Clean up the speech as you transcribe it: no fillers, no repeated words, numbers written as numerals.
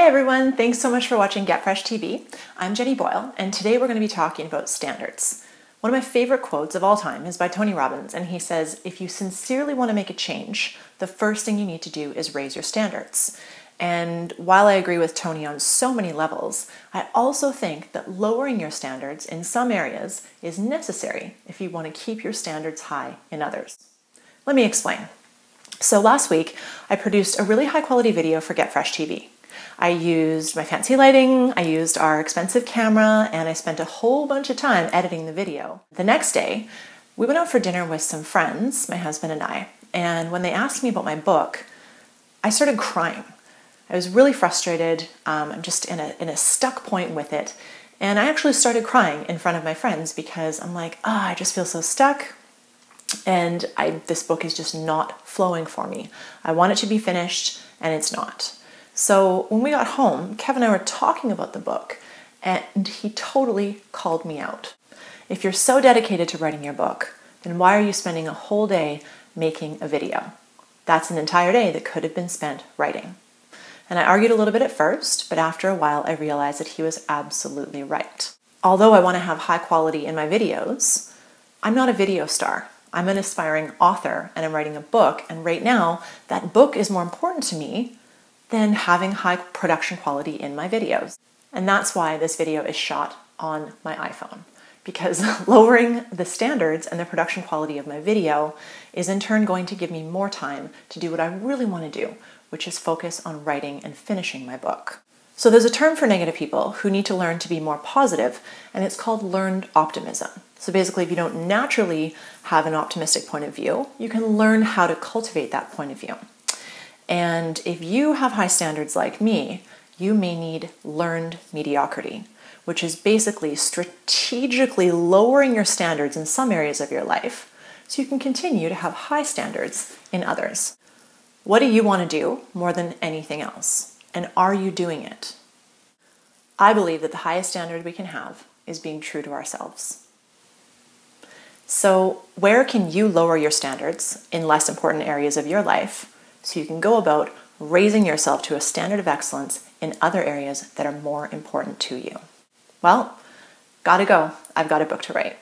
Hi everyone, thanks so much for watching Get Fresh TV. I'm Jenny Boyle, and today we're going to be talking about standards. One of my favorite quotes of all time is by Tony Robbins, and he says, if you sincerely want to make a change, the first thing you need to do is raise your standards. And while I agree with Tony on so many levels, I also think that lowering your standards in some areas is necessary if you want to keep your standards high in others. Let me explain. So last week, I produced a really high quality video for Get Fresh TV. I used my fancy lighting, I used our expensive camera, and I spent a whole bunch of time editing the video. The next day, we went out for dinner with some friends, my husband and I, and when they asked me about my book, I started crying. I was really frustrated. I'm just in a stuck point with it, and I actually started crying in front of my friends because I'm like, I just feel so stuck, and this book is just not flowing for me. I want it to be finished, and it's not. So when we got home, Kevin and I were talking about the book, and he totally called me out. If you're so dedicated to writing your book, then why are you spending a whole day making a video? That's an entire day that could have been spent writing. And I argued a little bit at first, but after a while I realized that he was absolutely right. Although I want to have high quality in my videos, I'm not a video star. I'm an aspiring author and I'm writing a book, and right now that book is more important to me than having high production quality in my videos. And that's why this video is shot on my iPhone, because lowering the standards and the production quality of my video is in turn going to give me more time to do what I really want to do, which is focus on writing and finishing my book. So there's a term for negative people who need to learn to be more positive, and it's called learned optimism. So basically, if you don't naturally have an optimistic point of view, you can learn how to cultivate that point of view. And if you have high standards like me, you may need learned mediocrity, which is basically strategically lowering your standards in some areas of your life so you can continue to have high standards in others. What do you want to do more than anything else? And are you doing it? I believe that the highest standard we can have is being true to ourselves. So where can you lower your standards in less important areas of your life so you can go about raising yourself to a standard of excellence in other areas that are more important to you? Well, gotta go. I've got a book to write.